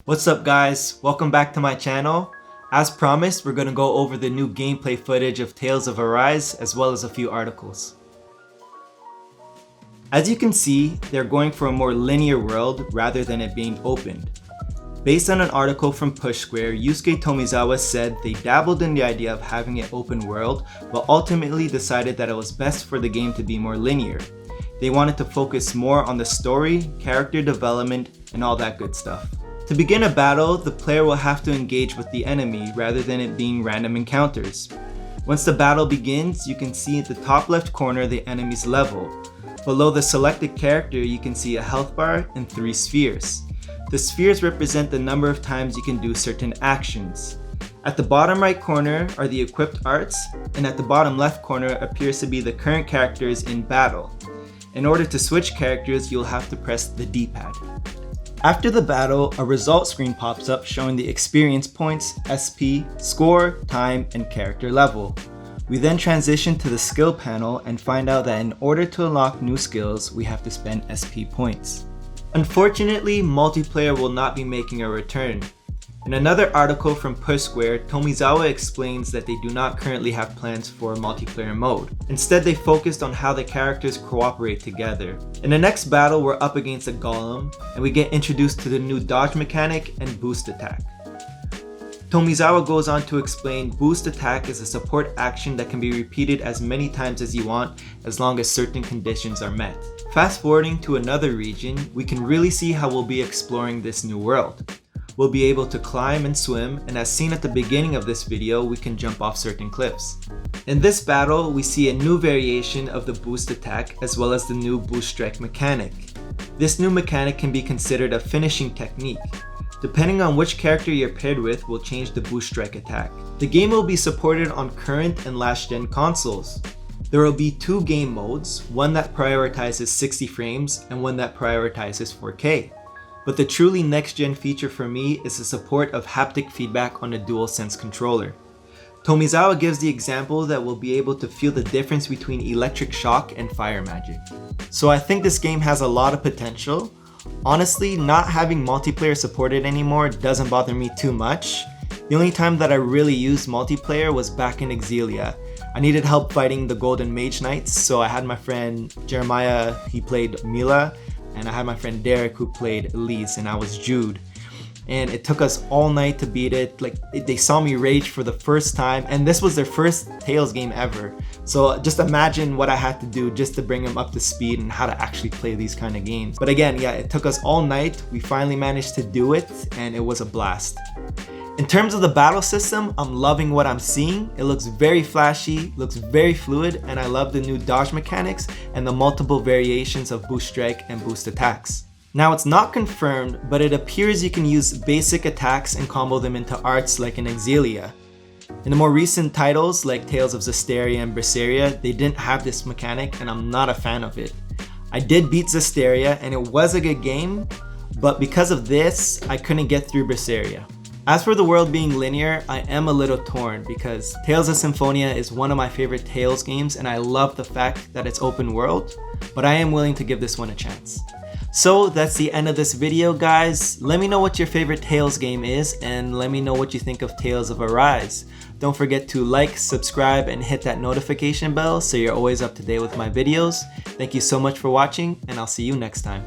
What's up guys, welcome back to my channel. As promised, we're going to go over the new gameplay footage of Tales of Arise as well as a few articles. As you can see, they're going for a more linear world rather than it being opened. Based on an article from Push Square, Yusuke Tomizawa said they dabbled in the idea of having it open world, but ultimately decided that it was best for the game to be more linear. They wanted to focus more on the story, character development, and all that good stuff. To begin a battle, the player will have to engage with the enemy rather than it being random encounters. Once the battle begins, you can see at the top left corner the enemy's level. Below the selected character, you can see a health bar and 3 spheres. The spheres represent the number of times you can do certain actions. At the bottom right corner are the equipped arts, and at the bottom left corner appears to be the current characters in battle. In order to switch characters, you'll have to press the D-pad. After the battle, a result screen pops up showing the experience points, SP, score, time, and character level. We then transition to the skill panel and find out that in order to unlock new skills, we have to spend SP points. Unfortunately, multiplayer will not be making a return. In another article from Push Square, Tomizawa explains that they do not currently have plans for a multiplayer mode. Instead, they focused on how the characters cooperate together. In the next battle, we're up against a golem, and we get introduced to the new dodge mechanic and boost attack. Tomizawa goes on to explain boost attack is a support action that can be repeated as many times as you want as long as certain conditions are met. Fast forwarding to another region, we can really see how we'll be exploring this new world. We'll be able to climb and swim, and as seen at the beginning of this video, we can jump off certain cliffs. In this battle, we see a new variation of the boost attack as well as the new boost strike mechanic. This new mechanic can be considered a finishing technique. Depending on which character you're paired with will change the boost strike attack. The game will be supported on current and last gen consoles. There will be 2 game modes, one that prioritizes 60 frames and one that prioritizes 4K. But the truly next-gen feature for me is the support of haptic feedback on the DualSense controller. Tomizawa gives the example that we'll be able to feel the difference between electric shock and fire magic. So I think this game has a lot of potential. Honestly, not having multiplayer supported anymore doesn't bother me too much. The only time that I really used multiplayer was back in Xillia. I needed help fighting the Golden Mage Knights, so I had my friend Jeremiah, he played Mila, and I had my friend Derek who played Elise, and I was Jude. And it took us all night to beat it. They saw me rage for the first time, and this was their first Tales game ever. So just imagine what I had to do just to bring them up to speed and how to actually play these kind of games. But again, yeah, it took us all night. We finally managed to do it, and it was a blast. In terms of the battle system, I'm loving what I'm seeing. It looks very flashy, looks very fluid, and I love the new dodge mechanics and the multiple variations of boost strike and boost attacks. Now it's not confirmed, but it appears you can use basic attacks and combo them into arts like in Xillia. In the more recent titles like Tales of Zestiria and Berseria, they didn't have this mechanic and I'm not a fan of it. I did beat Zestiria and it was a good game, but because of this, I couldn't get through Berseria. As for the world being linear, I am a little torn because Tales of Symphonia is one of my favorite Tales games and I love the fact that it's open world, but I am willing to give this one a chance. So that's the end of this video guys. Let me know what your favorite Tales game is and let me know what you think of Tales of Arise. Don't forget to like, subscribe, and hit that notification bell so you're always up to date with my videos. Thank you so much for watching and I'll see you next time.